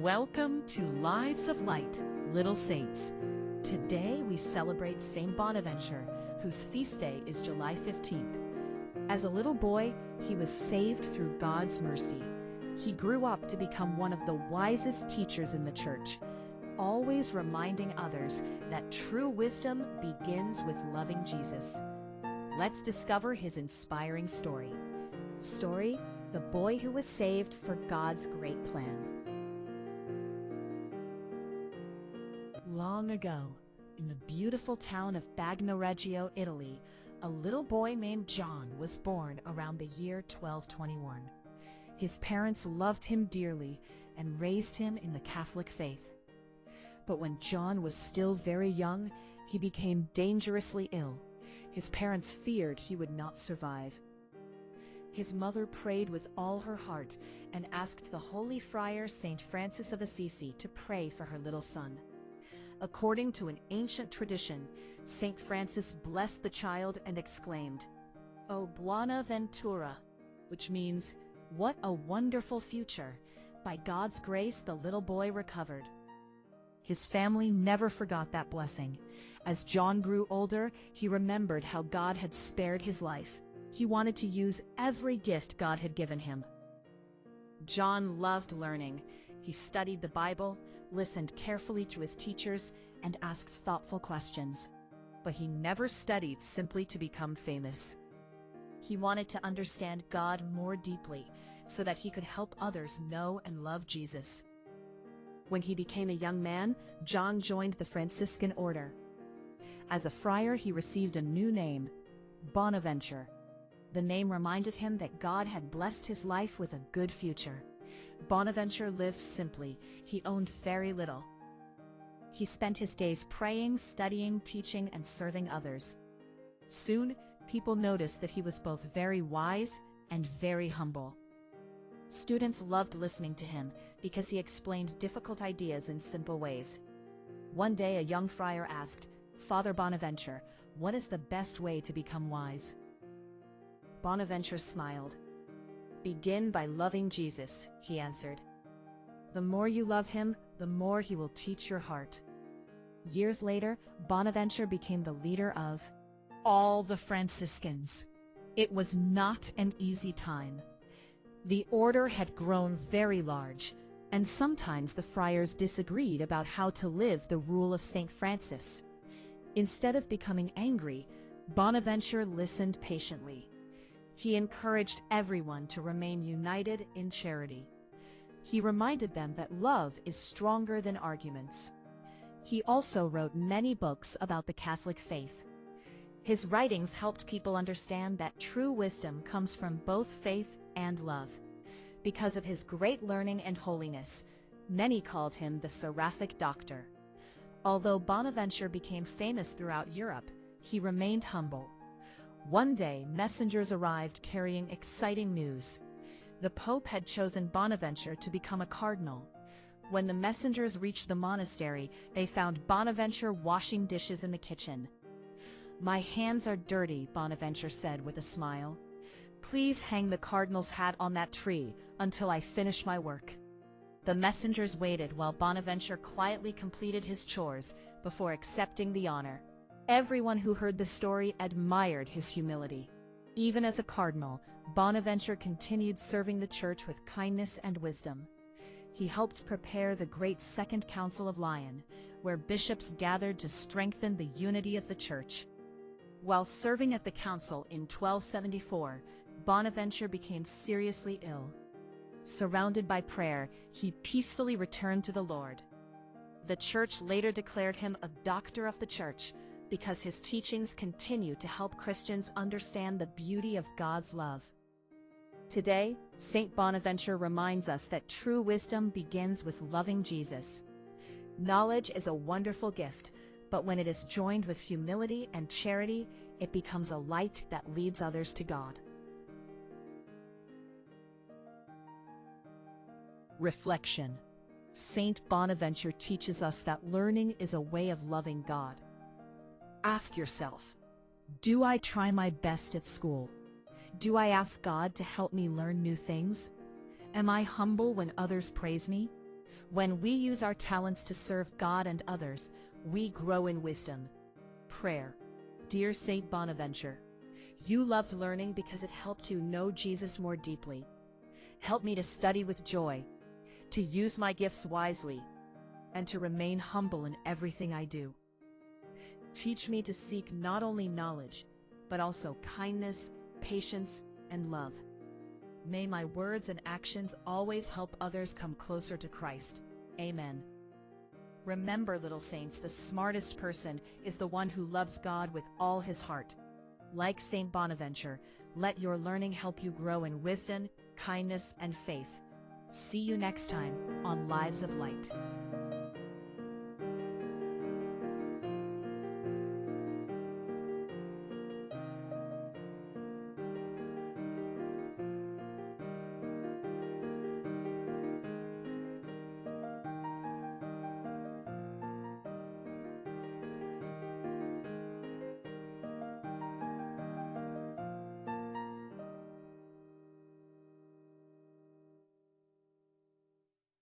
Welcome to Lives of Light, Little Saints. Today we celebrate Saint Bonaventure, whose feast day is July 15th. As a little boy, he was saved through God's mercy. He grew up to become one of the wisest teachers in the Church, always reminding others that true wisdom begins with loving Jesus. Let's discover his inspiring story. The boy who was saved for God's great plan. Long ago, in the beautiful town of Bagnoregio, Italy, a little boy named John was born around the year 1221. His parents loved him dearly and raised him in the Catholic faith. But when John was still very young, he became dangerously ill. His parents feared he would not survive. His mother prayed with all her heart and asked the holy friar Saint Francis of Assisi to pray for her little son. According to an ancient tradition, Saint Francis blessed the child and exclaimed, "O Bonaventura," which means, "What a wonderful future." By God's grace, the little boy recovered. His family never forgot that blessing. As John grew older, he remembered how God had spared his life. He wanted to use every gift God had given him. John loved learning. He studied the Bible, listened carefully to his teachers, and asked thoughtful questions. But he never studied simply to become famous. He wanted to understand God more deeply so that he could help others know and love Jesus. When he became a young man, John joined the Franciscan order. As a friar, he received a new name, Bonaventure. The name reminded him that God had blessed his life with a good future. Bonaventure lived simply. He owned very little. He spent his days praying, studying, teaching, and serving others. Soon, people noticed that he was both very wise and very humble. Students loved listening to him because he explained difficult ideas in simple ways. One day, a young friar asked, "Father Bonaventure, what is the best way to become wise?" Bonaventure smiled. "Begin by loving Jesus," he answered. "The more you love him, the more he will teach your heart." Years later, Bonaventure became the leader of all the Franciscans. It was not an easy time. The order had grown very large, and sometimes the friars disagreed about how to live the rule of Saint Francis. Instead of becoming angry, Bonaventure listened patiently. He encouraged everyone to remain united in charity. He reminded them that love is stronger than arguments. He also wrote many books about the Catholic faith. His writings helped people understand that true wisdom comes from both faith and love. Because of his great learning and holiness, many called him the Seraphic Doctor. Although Bonaventure became famous throughout Europe, he remained humble. One day, messengers arrived carrying exciting news. The Pope had chosen Bonaventure to become a cardinal. When the messengers reached the monastery, they found Bonaventure washing dishes in the kitchen. "My hands are dirty," Bonaventure said with a smile. "Please hang the cardinal's hat on that tree until I finish my work." The messengers waited while Bonaventure quietly completed his chores before accepting the honor. Everyone who heard the story admired his humility. Even as a cardinal, Bonaventure continued serving the Church with kindness and wisdom. He helped prepare the Great Second Council of Lyon, where bishops gathered to strengthen the unity of the Church. While serving at the council in 1274, Bonaventure became seriously ill. Surrounded by prayer, he peacefully returned to the Lord. The Church later declared him a doctor of the Church, because his teachings continue to help Christians understand the beauty of God's love. Today, Saint Bonaventure reminds us that true wisdom begins with loving Jesus. Knowledge is a wonderful gift, but when it is joined with humility and charity, it becomes a light that leads others to God. Reflection. Saint Bonaventure teaches us that learning is a way of loving God. Ask yourself, do I try my best at school? Do I ask God to help me learn new things? Am I humble when others praise me? When we use our talents to serve God and others, we grow in wisdom. Prayer. Dear Saint Bonaventure, you loved learning because it helped you know Jesus more deeply. Help me to study with joy, to use my gifts wisely, and to remain humble in everything I do. Teach me to seek not only knowledge, but also kindness, patience, and love. May my words and actions always help others come closer to Christ. Amen. Remember, little saints, the smartest person is the one who loves God with all his heart. Like Saint Bonaventure, let your learning help you grow in wisdom, kindness, and faith. See you next time on Lives of Light.